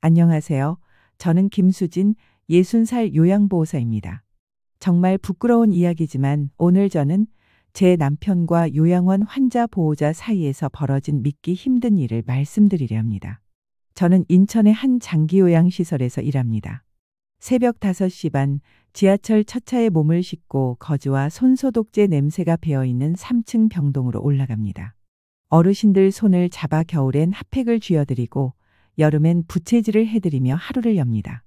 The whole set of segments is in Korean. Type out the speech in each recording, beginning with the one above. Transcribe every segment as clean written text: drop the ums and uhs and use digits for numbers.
안녕하세요. 저는 김수진 60살 요양보호사입니다. 정말 부끄러운 이야기지만 오늘 저는 제 남편과 요양원 환자 보호자 사이에서 벌어진 믿기 힘든 일을 말씀드리려 합니다. 저는 인천의 한 장기요양시설에서 일합니다. 새벽 5시 반 지하철 첫 차에 몸을 싣고 거즈와 손소독제 냄새가 배어있는 3층 병동으로 올라갑니다. 어르신들 손을 잡아 겨울엔 핫팩을 쥐어드리고 여름엔 부채질을 해드리며 하루를 엽니다.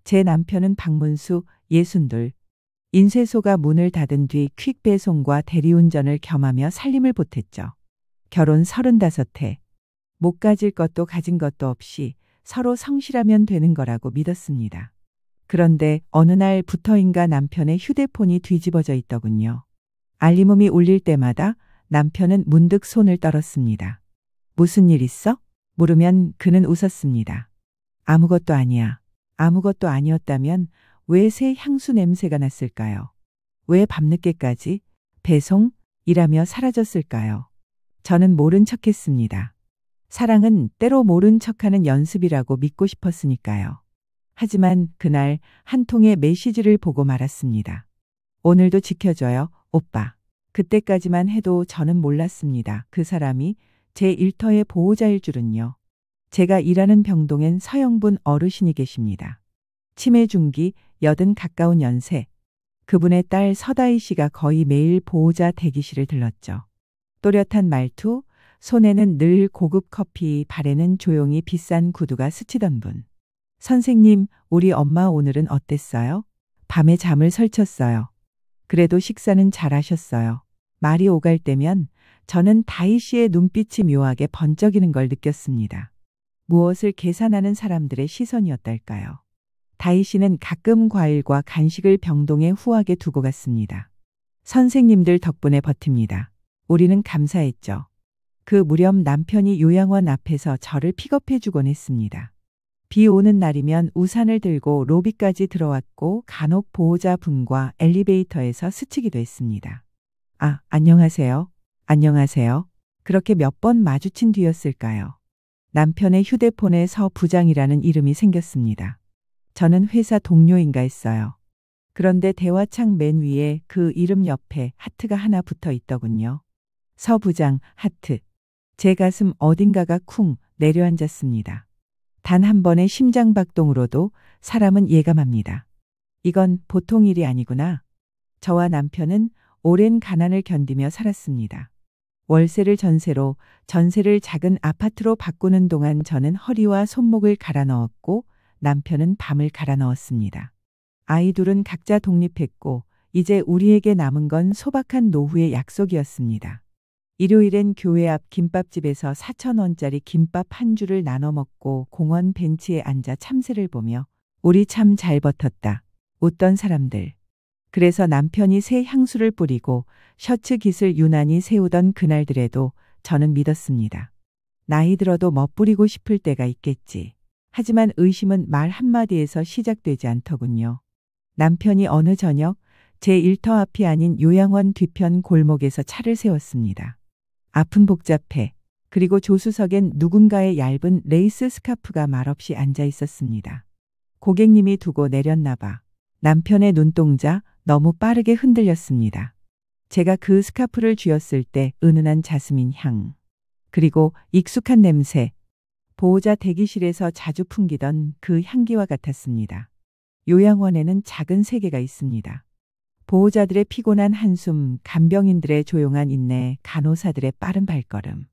제 남편은 박문수 62. 인쇄소가 문을 닫은 뒤 퀵 배송과 대리운전을 겸하며 살림을 보탰죠. 결혼 35해. 못 가질 것도 가진 것도 없이 서로 성실하면 되는 거라고 믿었습니다. 그런데 어느 날부터인가 남편의 휴대폰이 뒤집어져 있더군요. 알림음이 울릴 때마다 남편은 문득 손을 떨었습니다. 무슨 일 있어? 물으면 그는 웃었습니다. 아무것도 아니야. 아무것도 아니었다면 왜 새 향수 냄새가 났을까요? 왜 밤늦게까지 배송? 일하며 사라졌을까요? 저는 모른 척했습니다. 사랑은 때로 모른 척하는 연습이라고 믿고 싶었으니까요. 하지만 그날 한 통의 메시지를 보고 말았습니다. 오늘도 지켜줘요, 오빠. 그때까지만 해도 저는 몰랐습니다. 그 사람이 제 일터의 보호자일 줄은요. 제가 일하는 병동엔 서영분 어르신이 계십니다. 치매 중기 80 가까운 연세. 그분의 딸 서다희 씨가 거의 매일 보호자 대기실을 들렀죠. 또렷한 말투, 손에는 늘 고급 커피, 발에는 조용히 비싼 구두가 스치던 분. 선생님, 우리 엄마 오늘은 어땠어요? 밤에 잠을 설쳤어요. 그래도 식사는 잘하셨어요. 말이 오갈 때면 저는 다희 씨의 눈빛이 묘하게 번쩍이는 걸 느꼈습니다. 무엇을 계산하는 사람들의 시선이었달까요? 다희 씨는 가끔 과일과 간식을 병동에 후하게 두고 갔습니다. 선생님들 덕분에 버팁니다. 우리는 감사했죠. 그 무렵 남편이 요양원 앞에서 저를 픽업해 주곤 했습니다. 비 오는 날이면 우산을 들고 로비까지 들어왔고 간혹 보호자분과 엘리베이터에서 스치기도 했습니다. 아, 안녕하세요. 안녕하세요. 그렇게 몇 번 마주친 뒤였을까요? 남편의 휴대폰에 서 부장이라는 이름이 생겼습니다. 저는 회사 동료인가 했어요. 그런데 대화창 맨 위에 그 이름 옆에 하트가 하나 붙어 있더군요. 서 부장, 하트. 제 가슴 어딘가가 쿵 내려앉았습니다. 단 한 번의 심장박동으로도 사람은 예감합니다. 이건 보통 일이 아니구나. 저와 남편은 오랜 가난을 견디며 살았습니다. 월세를 전세로, 전세를 작은 아파트로 바꾸는 동안 저는 허리와 손목을 갈아 넣었고 남편은 밤을 갈아 넣었습니다. 아이 둘은 각자 독립했고 이제 우리에게 남은 건 소박한 노후의 약속이었습니다. 일요일엔 교회 앞 김밥집에서 4,000원짜리 김밥 한 줄을 나눠 먹고 공원 벤치에 앉아 참새를 보며 우리 참 잘 버텼다. 웃던 사람들. 그래서 남편이 새 향수를 뿌리고 셔츠 깃을 유난히 세우던 그날들에도 저는 믿었습니다. 나이 들어도 멋부리고 싶을 때가 있겠지. 하지만 의심은 말 한마디에서 시작되지 않더군요. 남편이 어느 저녁 제 일터 앞이 아닌 요양원 뒤편 골목에서 차를 세웠습니다. 앞은 복잡해. 그리고 조수석엔 누군가의 얇은 레이스 스카프가 말없이 앉아 있었습니다. 고객님이 두고 내렸나 봐. 남편의 눈동자 너무 빠르게 흔들렸습니다. 제가 그 스카프를 쥐었을 때 은은한 자스민 향. 그리고 익숙한 냄새. 보호자 대기실에서 자주 풍기던 그 향기와 같았습니다. 요양원에는 작은 세계가 있습니다. 보호자들의 피곤한 한숨, 간병인들의 조용한 인내, 간호사들의 빠른 발걸음.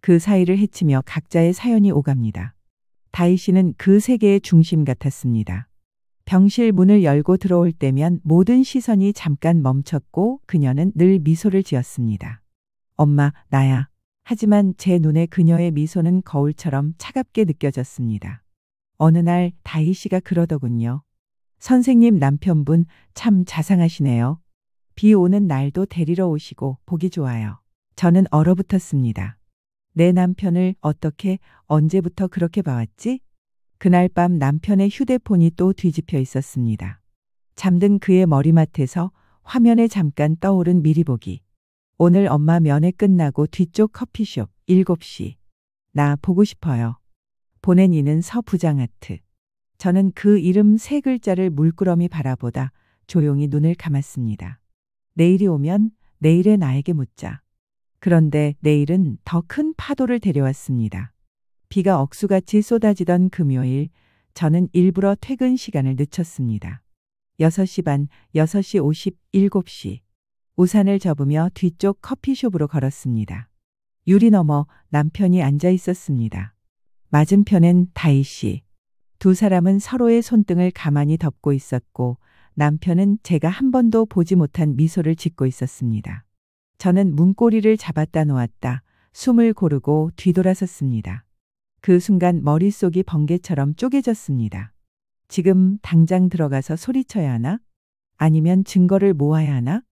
그 사이를 헤치며 각자의 사연이 오갑니다. 다희 씨는 그 세계의 중심 같았습니다. 병실 문을 열고 들어올 때면 모든 시선이 잠깐 멈췄고 그녀는 늘 미소를 지었습니다. 엄마, 나야. 하지만 제 눈에 그녀의 미소는 거울처럼 차갑게 느껴졌습니다. 어느 날 다희 씨가 그러더군요. 선생님 남편분 참 자상하시네요. 비 오는 날도 데리러 오시고 보기 좋아요. 저는 얼어붙었습니다. 내 남편을 어떻게 언제부터 그렇게 봐왔지? 그날 밤 남편의 휴대폰이 또 뒤집혀 있었습니다. 잠든 그의 머리맡에서 화면에 잠깐 떠오른 미리 보기. 오늘 엄마 면회 끝나고 뒤쪽 커피숍 7시. 나 보고 싶어요. 보낸 이는 서 부장하트. 저는 그 이름 세 글자를 물끄러미 바라보다 조용히 눈을 감았습니다. 내일이 오면 내일의 나에게 묻자. 그런데 내일은 더 큰 파도를 데려왔습니다. 비가 억수같이 쏟아지던 금요일, 저는 일부러 퇴근 시간을 늦췄습니다. 6시 반, 6시 50, 7시. 우산을 접으며 뒤쪽 커피숍으로 걸었습니다. 유리 너머 남편이 앉아 있었습니다. 맞은편엔 다희 씨. 두 사람은 서로의 손등을 가만히 덮고 있었고 남편은 제가 한 번도 보지 못한 미소를 짓고 있었습니다. 저는 문고리를 잡았다 놓았다 숨을 고르고 뒤돌아섰습니다. 그 순간 머릿속이 번개처럼 쪼개졌습니다. 지금 당장 들어가서 소리쳐야 하나? 아니면 증거를 모아야 하나?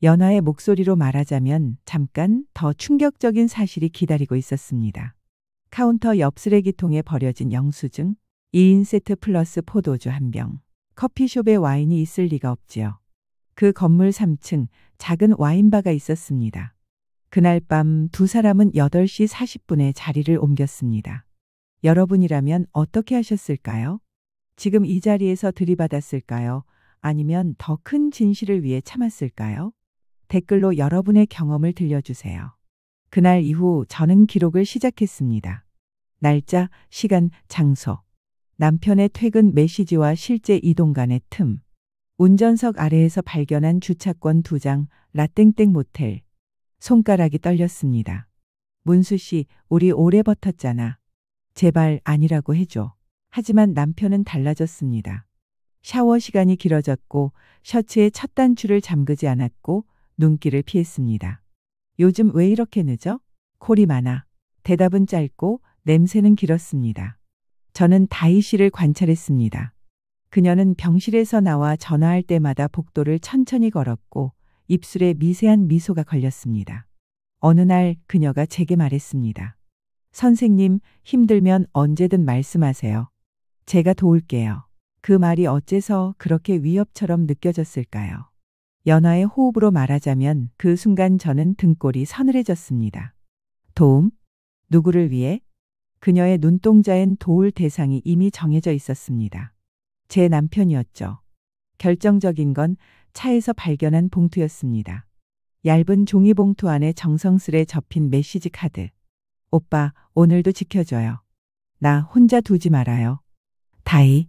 연하의 목소리로 말하자면 잠깐 더 충격적인 사실이 기다리고 있었습니다. 카운터 옆 쓰레기통에 버려진 영수증, 2인 세트 플러스 포도주 1병. 커피숍에 와인이 있을 리가 없지요. 그 건물 3층 작은 와인바가 있었습니다. 그날 밤 두 사람은 8시 40분에 자리를 옮겼습니다. 여러분이라면 어떻게 하셨을까요? 지금 이 자리에서 들이받았을까요? 아니면 더 큰 진실을 위해 참았을까요? 댓글로 여러분의 경험을 들려주세요. 그날 이후 저는 기록을 시작했습니다. 날짜, 시간, 장소. 남편의 퇴근 메시지와 실제 이동 간의 틈. 운전석 아래에서 발견한 주차권 2장, 라땡땡 모텔. 손가락이 떨렸습니다. 문수 씨, 우리 오래 버텼잖아. 제발 아니라고 해줘. 하지만 남편은 달라졌습니다. 샤워 시간이 길어졌고 셔츠의 첫 단추를 잠그지 않았고 눈길을 피했습니다. 요즘 왜 이렇게 늦어? 콜이 많아. 대답은 짧고 냄새는 길었습니다. 저는 다희 씨를 관찰했습니다. 그녀는 병실에서 나와 전화할 때마다 복도를 천천히 걸었고 입술에 미세한 미소가 걸렸습니다. 어느 날 그녀가 제게 말했습니다. 선생님, 힘들면 언제든 말씀하세요. 제가 도울게요. 그 말이 어째서 그렇게 위협처럼 느껴졌을까요? 연하의 호흡으로 말하자면 그 순간 저는 등골이 서늘해졌습니다. 도움? 누구를 위해? 그녀의 눈동자엔 도울 대상이 이미 정해져 있었습니다. 제 남편이었죠. 결정적인 건 차에서 발견한 봉투였습니다. 얇은 종이봉투 안에 정성스레 접힌 메시지 카드. 오빠, 오늘도 지켜줘요. 나 혼자 두지 말아요. 다희.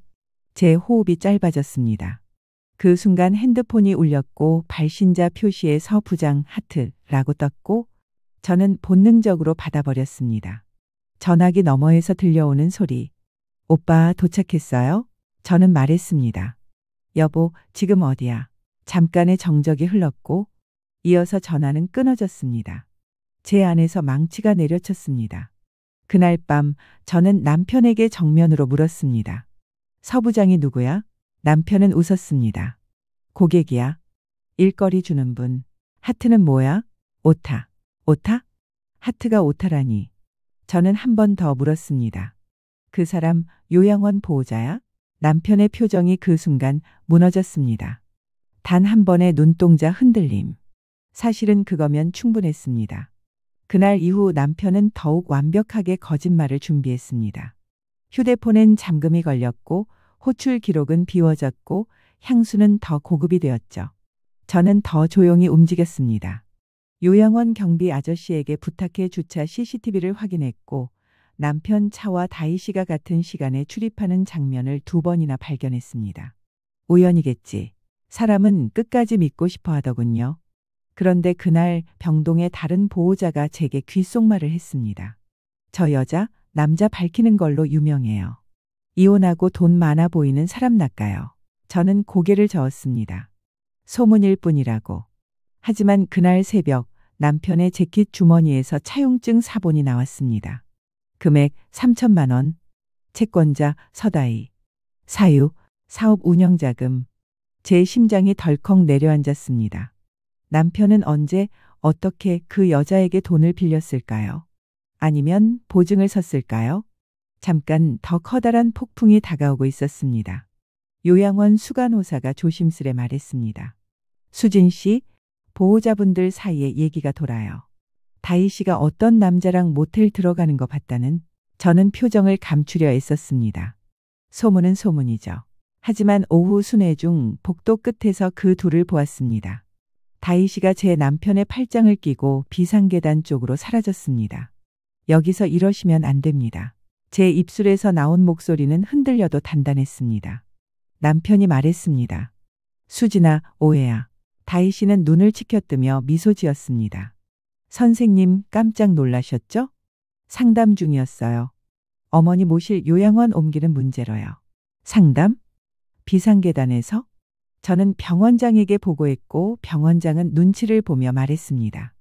제 호흡이 짧아졌습니다. 그 순간 핸드폰이 울렸고 발신자 표시에 서 부장 하트라고 떴고 저는 본능적으로 받아버렸습니다. 전화기 너머에서 들려오는 소리. 오빠 도착했어요? 저는 말했습니다. 여보, 지금 어디야? 잠깐의 정적이 흘렀고 이어서 전화는 끊어졌습니다. 제 안에서 망치가 내려쳤습니다. 그날 밤 저는 남편에게 정면으로 물었습니다. 서 부장이 누구야? 남편은 웃었습니다. 고객이야. 일거리 주는 분. 하트는 뭐야? 오타. 오타? 하트가 오타라니. 저는 한 번 더 물었습니다. 그 사람 요양원 보호자야? 남편의 표정이 그 순간 무너졌습니다. 단 한 번의 눈동자 흔들림. 사실은 그거면 충분했습니다. 그날 이후 남편은 더욱 완벽하게 거짓말을 준비했습니다. 휴대폰엔 잠금이 걸렸고 호출 기록은 비워졌고 향수는 더 고급이 되었죠. 저는 더 조용히 움직였습니다. 요양원 경비 아저씨에게 부탁해 주차 CCTV를 확인했고 남편 차와 다희 씨가 같은 시간에 출입하는 장면을 2번이나 발견했습니다. 우연이겠지. 사람은 끝까지 믿고 싶어 하더군요. 그런데 그날 병동의 다른 보호자가 제게 귓속말을 했습니다. 저 여자, 남자 밝히는 걸로 유명해요. 이혼하고 돈 많아 보이는 사람 낚아요. 저는 고개를 저었습니다. 소문일 뿐이라고. 하지만 그날 새벽 남편의 재킷 주머니에서 차용증 사본이 나왔습니다. 금액 3천만 원. 채권자 서다희. 사유, 사업 운영자금. 제 심장이 덜컥 내려앉았습니다. 남편은 언제, 어떻게 그 여자에게 돈을 빌렸을까요? 아니면 보증을 섰을까요? 잠깐 더 커다란 폭풍이 다가오고 있었습니다. 요양원 수간호사가 조심스레 말했습니다. 수진 씨, 보호자분들 사이에 얘기가 돌아요. 다희 씨가 어떤 남자랑 모텔 들어가는 거 봤다는. 저는 표정을 감추려 애썼습니다. 소문은 소문이죠. 하지만 오후 순회 중 복도 끝에서 그 둘을 보았습니다. 다희 씨가 제 남편의 팔짱을 끼고 비상계단 쪽으로 사라졌습니다. 여기서 이러시면 안 됩니다. 제 입술에서 나온 목소리는 흔들려도 단단했습니다. 남편이 말했습니다. 수진아, 오해야. 다희 씨는 눈을 치켜뜨며 미소 지었습니다. 선생님 깜짝 놀라셨죠? 상담 중이었어요. 어머니 모실 요양원 옮기는 문제로요. 상담? 비상계단에서? 저는 병원장에게 보고했고 병원장은 눈치를 보며 말했습니다.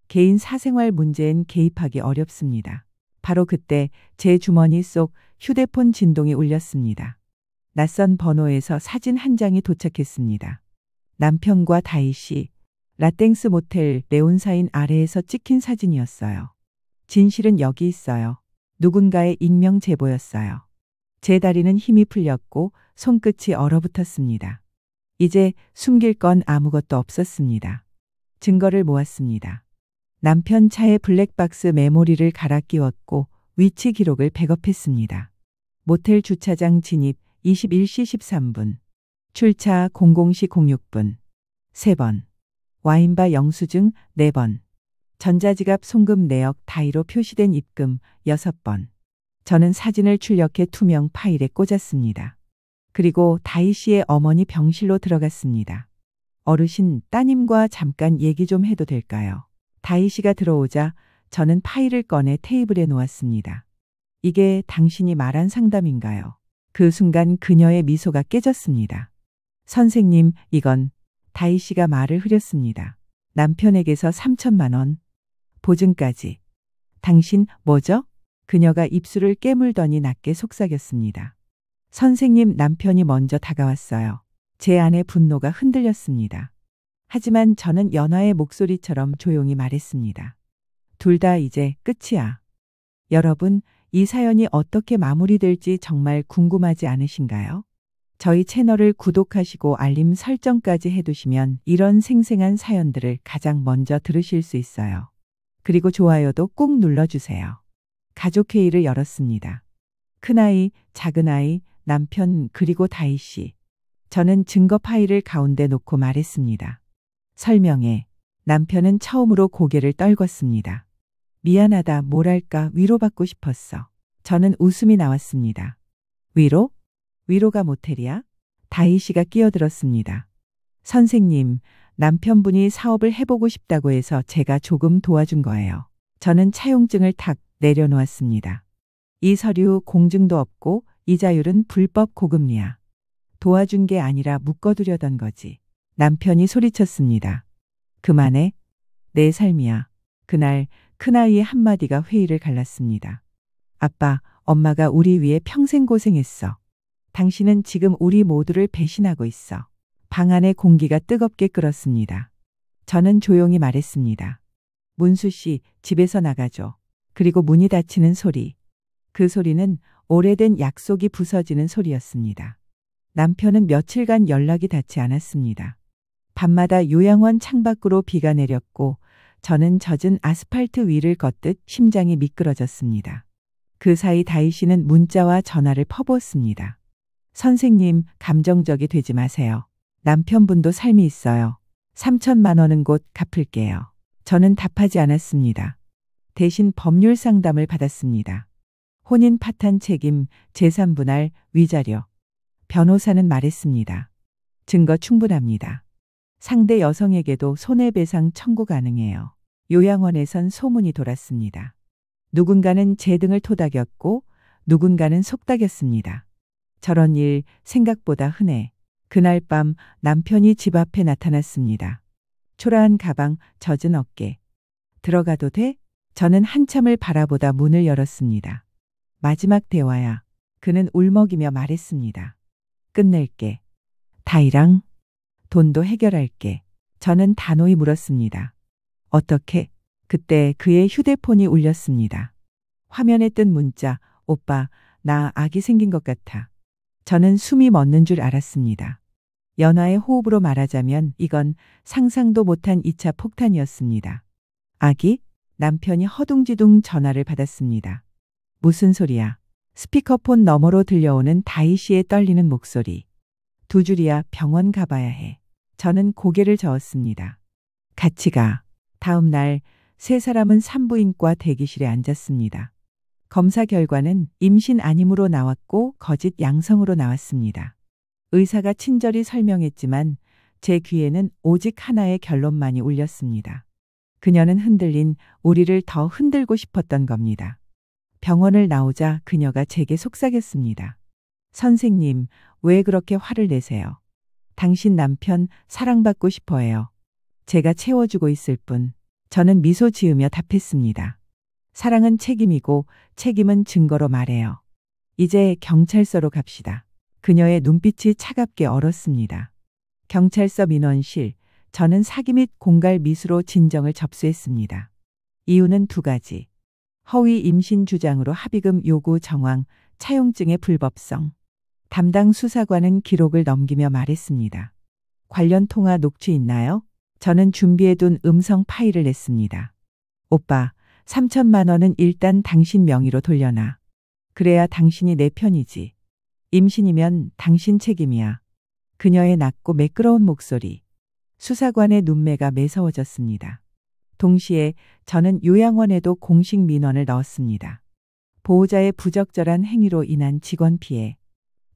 개인 사생활 문제엔 개입하기 어렵습니다. 바로 그때 제 주머니 속 휴대폰 진동이 울렸습니다. 낯선 번호에서 사진 한 장이 도착했습니다. 남편과 다희 씨, 라땡스 모텔 네온사인 아래에서 찍힌 사진이었어요. 진실은 여기 있어요. 누군가의 익명 제보였어요. 제 다리는 힘이 풀렸고 손끝이 얼어붙었습니다. 이제 숨길 건 아무것도 없었습니다. 증거를 모았습니다. 남편 차에 블랙박스 메모리를 갈아 끼웠고 위치 기록을 백업했습니다. 모텔 주차장 진입 21시 13분, 출차 00시 06분, 3번, 와인바 영수증 4번, 전자지갑 송금 내역 다이로 표시된 입금 6번. 저는 사진을 출력해 투명 파일에 꽂았습니다. 그리고 다희 씨의 어머니 병실로 들어갔습니다. 어르신, 따님과 잠깐 얘기 좀 해도 될까요? 다희 씨가 들어오자 저는 파일을 꺼내 테이블에 놓았습니다. 이게 당신이 말한 상담인가요? 그 순간 그녀의 미소가 깨졌습니다. 선생님, 이건 다희 씨가 말을 흐렸습니다. 남편에게서 3천만 원, 보증까지. 당신 뭐죠? 그녀가 입술을 깨물더니 낮게 속삭였습니다. 선생님, 남편이 먼저 다가왔어요. 제 안의 분노가 흔들렸습니다. 하지만 저는 연하의 목소리처럼 조용히 말했습니다. 둘 다 이제 끝이야. 여러분, 이 사연이 어떻게 마무리될지 정말 궁금하지 않으신가요? 저희 채널을 구독하시고 알림 설정까지 해두시면 이런 생생한 사연들을 가장 먼저 들으실 수 있어요. 그리고 좋아요도 꾹 눌러주세요. 가족회의를 열었습니다. 큰아이, 작은아이, 남편 그리고 다희 씨. 저는 증거 파일을 가운데 놓고 말했습니다. 설명해. 남편은 처음으로 고개를 떨궜습니다. 미안하다, 뭐랄까 위로받고 싶었어. 저는 웃음이 나왔습니다. 위로? 위로가 모텔이야? 다희 씨가 끼어들었습니다. 선생님, 남편분이 사업을 해보고 싶다고 해서 제가 조금 도와준 거예요. 저는 차용증을 탁 내려놓았습니다. 이 서류 공증도 없고 이자율은 불법 고금리야. 도와준 게 아니라 묶어두려던 거지. 남편이 소리쳤습니다. 그만해. 내 삶이야. 그날 큰아이의 한마디가 회의를 갈랐습니다. 아빠, 엄마가 우리 위해 평생 고생했어. 당신은 지금 우리 모두를 배신하고 있어. 방 안의 공기가 뜨겁게 끓었습니다. 저는 조용히 말했습니다. 문수 씨, 집에서 나가줘. 그리고 문이 닫히는 소리. 그 소리는 오래된 약속이 부서지는 소리였습니다. 남편은 며칠간 연락이 닿지 않았습니다. 밤마다 요양원 창밖으로 비가 내렸고 저는 젖은 아스팔트 위를 걷듯 심장이 미끄러졌습니다. 그 사이 다희 씨는 문자와 전화를 퍼부었습니다. 선생님, 감정적이 되지 마세요. 남편분도 삶이 있어요. 3천만 원은 곧 갚을게요. 저는 답하지 않았습니다. 대신 법률 상담을 받았습니다. 혼인 파탄 책임, 재산 분할, 위자료. 변호사는 말했습니다. 증거 충분합니다. 상대 여성에게도 손해배상 청구 가능해요. 요양원에선 소문이 돌았습니다. 누군가는 제 등을 토닥였고 누군가는 속닥였습니다. 저런 일 생각보다 흔해. 그날 밤 남편이 집 앞에 나타났습니다. 초라한 가방, 젖은 어깨. 들어가도 돼? 저는 한참을 바라보다 문을 열었습니다. 마지막 대화야. 그는 울먹이며 말했습니다. 끝낼게. 다희랑 돈도 해결할게. 저는 단호히 물었습니다. 어떻게? 그때 그의 휴대폰이 울렸습니다. 화면에 뜬 문자, 오빠, 나 아기 생긴 것 같아. 저는 숨이 멎는 줄 알았습니다. 연하의 호흡으로 말하자면 이건 상상도 못한 2차 폭탄이었습니다. 아기? 남편이 허둥지둥 전화를 받았습니다. 무슨 소리야? 스피커폰 너머로 들려오는 다희 씨의 떨리는 목소리. 두 줄이야. 병원 가봐야 해. 저는 고개를 저었습니다. 같이 가. 다음 날 세 사람은 산부인과 대기실에 앉았습니다. 검사 결과는 임신 아님으로 나왔고 거짓 양성으로 나왔습니다. 의사가 친절히 설명했지만 제 귀에는 오직 하나의 결론만이 울렸습니다. 그녀는 흔들린 우리를 더 흔들고 싶었던 겁니다. 병원을 나오자 그녀가 제게 속삭였습니다. 선생님, 왜 그렇게 화를 내세요? 당신 남편 사랑받고 싶어 해요. 제가 채워주고 있을 뿐. 저는 미소 지으며 답했습니다. 사랑은 책임이고 책임은 증거로 말해요. 이제 경찰서로 갑시다. 그녀의 눈빛이 차갑게 얼었습니다. 경찰서 민원실, 저는 사기 및 공갈 미수로 진정을 접수했습니다. 이유는 두 가지. 허위 임신 주장으로 합의금 요구 정황, 차용증의 불법성. 담당 수사관은 기록을 넘기며 말했습니다. 관련 통화 녹취 있나요? 저는 준비해둔 음성 파일을 냈습니다. 오빠, 3천만 원은 일단 당신 명의로 돌려놔. 그래야 당신이 내 편이지. 임신이면 당신 책임이야. 그녀의 낮고 매끄러운 목소리. 수사관의 눈매가 매서워졌습니다. 동시에 저는 요양원에도 공식 민원을 넣었습니다. 보호자의 부적절한 행위로 인한 직원 피해.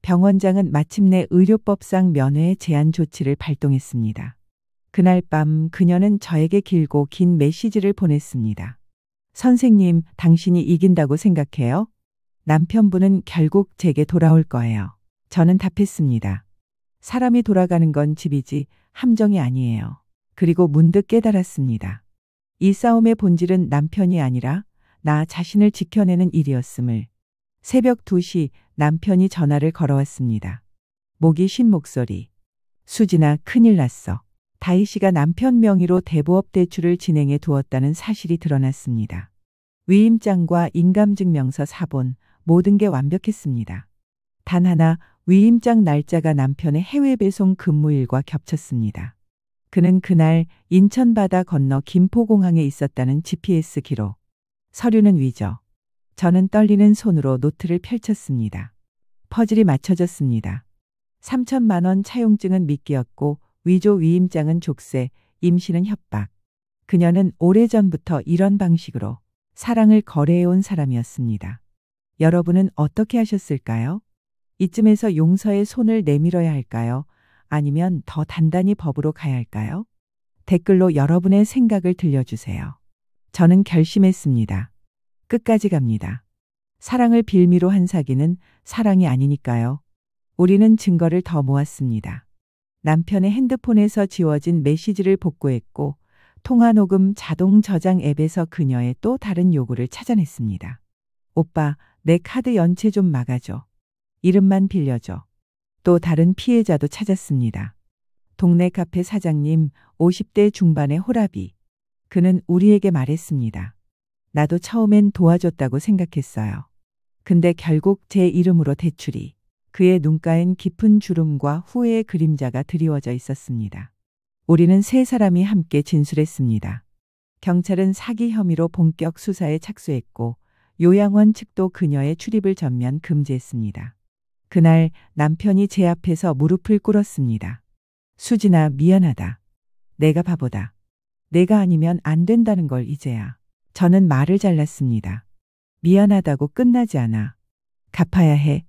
병원장은 마침내 의료법상 면회 제한 조치를 발동했습니다. 그날 밤 그녀는 저에게 길고 긴 메시지를 보냈습니다. 선생님, 당신이 이긴다고 생각해요? 남편분은 결국 제게 돌아올 거예요. 저는 답했습니다. 사람이 돌아가는 건 집이지 함정이 아니에요. 그리고 문득 깨달았습니다. 이 싸움의 본질은 남편이 아니라 나 자신을 지켜내는 일이었음을. 새벽 2시 남편이 전화를 걸어왔습니다. 목이 쉰 목소리. 수진아, 큰일 났어. 다희 씨가 남편 명의로 대부업 대출을 진행해 두었다는 사실이 드러났습니다. 위임장과 인감증명서 사본, 모든 게 완벽했습니다. 단 하나, 위임장 날짜가 남편의 해외 배송 근무일과 겹쳤습니다. 그는 그날 인천 바다 건너 김포공항에 있었다는 GPS 기록. 서류는 위조. 저는 떨리는 손으로 노트를 펼쳤습니다. 퍼즐이 맞춰졌습니다. 3천만 원 차용증은 미끼였고 위조 위임장은 족쇄, 임신은 협박. 그녀는 오래전부터 이런 방식으로 사랑을 거래해온 사람이었습니다. 여러분은 어떻게 하셨을까요? 이쯤에서 용서의 손을 내밀어야 할까요? 아니면 더 단단히 법으로 가야 할까요? 댓글로 여러분의 생각을 들려주세요. 저는 결심했습니다. 끝까지 갑니다. 사랑을 빌미로 한 사기는 사랑이 아니니까요. 우리는 증거를 더 모았습니다. 남편의 핸드폰에서 지워진 메시지를 복구했고 통화 녹음 자동 저장 앱에서 그녀의 또 다른 요구를 찾아냈습니다. 오빠, 내 카드 연체 좀 막아줘. 이름만 빌려줘. 또 다른 피해자도 찾았습니다. 동네 카페 사장님, 50대 중반의 호라비. 그는 우리에게 말했습니다. 나도 처음엔 도와줬다고 생각했어요. 근데 결국 제 이름으로 대출이. 그의 눈가엔 깊은 주름과 후회의 그림자가 드리워져 있었습니다. 우리는 세 사람이 함께 진술했습니다. 경찰은 사기 혐의로 본격 수사에 착수했고 요양원 측도 그녀의 출입을 전면 금지했습니다. 그날 남편이 제 앞에서 무릎을 꿇었습니다. 수진아, 미안하다. 내가 바보다. 내가 아니면 안 된다는 걸 이제야. 저는 말을 잘랐습니다. 미안하다고 끝나지 않아. 갚아야 해.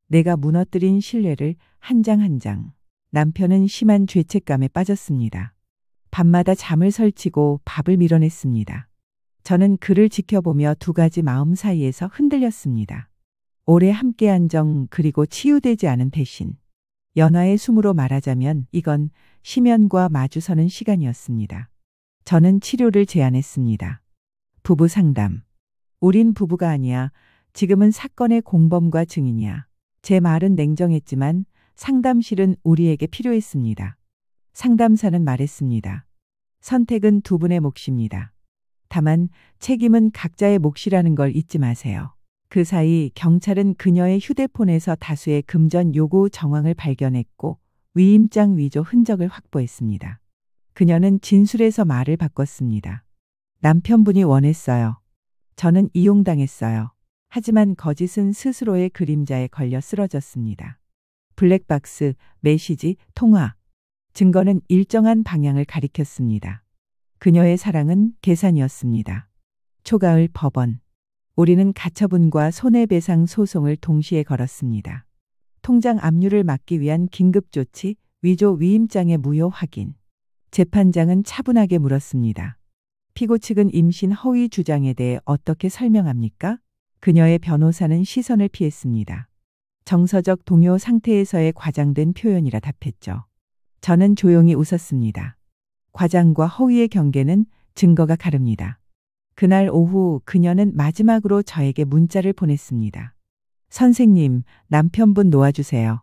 내가 무너뜨린 신뢰를 한 장 한 장. 남편은 심한 죄책감에 빠졌습니다. 밤마다 잠을 설치고 밥을 밀어냈습니다. 저는 그를 지켜보며 두 가지 마음 사이에서 흔들렸습니다. 오래 함께한 정, 그리고 치유되지 않은 배신. 연하의 숨으로 말하자면 이건 심연과 마주서는 시간이었습니다. 저는 치료를 제안했습니다. 부부 상담. 우린 부부가 아니야. 지금은 사건의 공범과 증인이야. 제 말은 냉정했지만 상담실은 우리에게 필요했습니다. 상담사는 말했습니다. 선택은 두 분의 몫입니다. 다만 책임은 각자의 몫이라는 걸 잊지 마세요. 그 사이 경찰은 그녀의 휴대폰에서 다수의 금전 요구 정황을 발견했고 위임장 위조 흔적을 확보했습니다. 그녀는 진술에서 말을 바꿨습니다. 남편분이 원했어요. 저는 이용당했어요. 하지만 거짓은 스스로의 그림자에 걸려 쓰러졌습니다. 블랙박스, 메시지, 통화. 증거는 일정한 방향을 가리켰습니다. 그녀의 사랑은 계산이었습니다. 초가을 법원. 우리는 가처분과 손해배상 소송을 동시에 걸었습니다. 통장 압류를 막기 위한 긴급조치, 위조 위임장의 무효 확인. 재판장은 차분하게 물었습니다. 피고 측은 임신 허위 주장에 대해 어떻게 설명합니까? 그녀의 변호사는 시선을 피했습니다. 정서적 동요 상태에서의 과장된 표현이라 답했죠. 저는 조용히 웃었습니다. 과장과 허위의 경계는 증거가 가릅니다. 그날 오후 그녀는 마지막으로 저에게 문자를 보냈습니다. 선생님, 남편분 놓아주세요.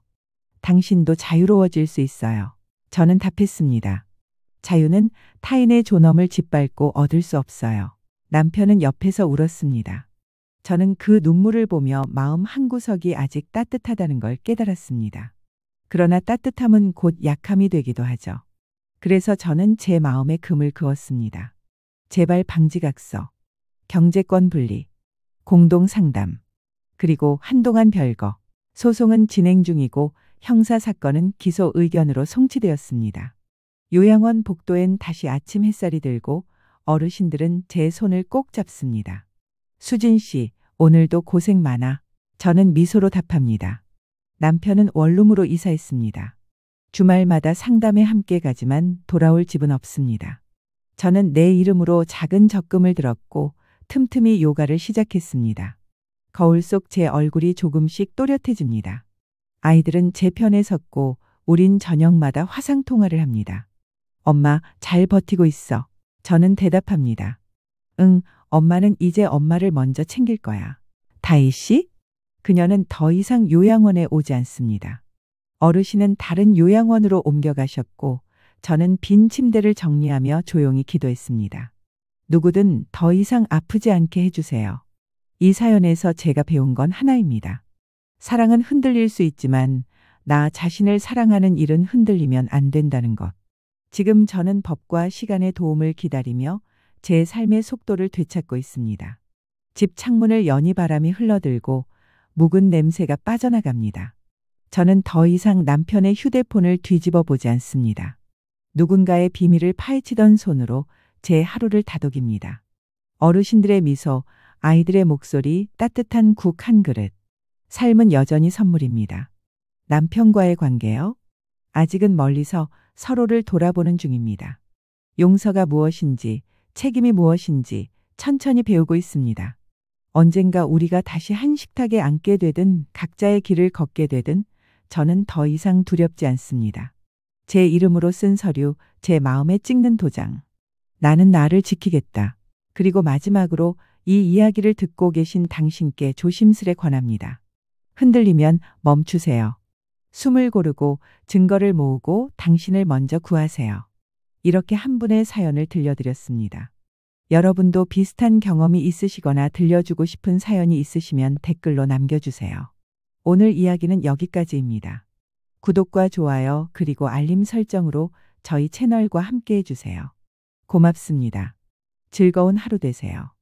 당신도 자유로워질 수 있어요. 저는 답했습니다. 자유는 타인의 존엄을 짓밟고 얻을 수 없어요. 남편은 옆에서 울었습니다. 저는 그 눈물을 보며 마음 한구석이 아직 따뜻하다는 걸 깨달았습니다. 그러나 따뜻함은 곧 약함이 되기도 하죠. 그래서 저는 제 마음에 금을 그었습니다. 재발 방지각서, 경제권 분리, 공동상담, 그리고 한동안 별거. 소송은 진행 중이고 형사사건은 기소 의견으로 송치되었습니다. 요양원 복도엔 다시 아침 햇살이 들고 어르신들은 제 손을 꼭 잡습니다. 수진 씨, 오늘도 고생 많아. 저는 미소로 답합니다. 남편은 원룸으로 이사했습니다. 주말마다 상담에 함께 가지만 돌아올 집은 없습니다. 저는 내 이름으로 작은 적금을 들었고 틈틈이 요가를 시작했습니다. 거울 속 제 얼굴이 조금씩 또렷해집니다. 아이들은 제 편에 섰고 우린 저녁마다 화상통화를 합니다. 엄마, 잘 버티고 있어. 저는 대답합니다. 응, 엄마는 이제 엄마를 먼저 챙길 거야. 다희 씨? 그녀는 더 이상 요양원에 오지 않습니다. 어르신은 다른 요양원으로 옮겨가셨고 저는 빈 침대를 정리하며 조용히 기도했습니다. 누구든 더 이상 아프지 않게 해주세요. 이 사연에서 제가 배운 건 하나입니다. 사랑은 흔들릴 수 있지만 나 자신을 사랑하는 일은 흔들리면 안 된다는 것. 지금 저는 법과 시간의 도움을 기다리며 제 삶의 속도를 되찾고 있습니다. 집 창문을 여니 바람이 흘러들고 묵은 냄새가 빠져나갑니다. 저는 더 이상 남편의 휴대폰을 뒤집어 보지 않습니다. 누군가의 비밀을 파헤치던 손으로 제 하루를 다독입니다. 어르신들의 미소, 아이들의 목소리, 따뜻한 국 한 그릇. 삶은 여전히 선물입니다. 남편과의 관계요? 아직은 멀리서 서로를 돌아보는 중입니다. 용서가 무엇인지, 책임이 무엇인지 천천히 배우고 있습니다. 언젠가 우리가 다시 한 식탁에 앉게 되든 각자의 길을 걷게 되든 저는 더 이상 두렵지 않습니다. 제 이름으로 쓴 서류, 제 마음에 찍는 도장. 나는 나를 지키겠다. 그리고 마지막으로 이 이야기를 듣고 계신 당신께 조심스레 권합니다. 흔들리면 멈추세요. 숨을 고르고 증거를 모으고 당신을 먼저 구하세요. 이렇게 한 분의 사연을 들려드렸습니다. 여러분도 비슷한 경험이 있으시거나 들려주고 싶은 사연이 있으시면 댓글로 남겨주세요. 오늘 이야기는 여기까지입니다. 구독과 좋아요 그리고 알림 설정으로 저희 채널과 함께 해주세요. 고맙습니다. 즐거운 하루 되세요.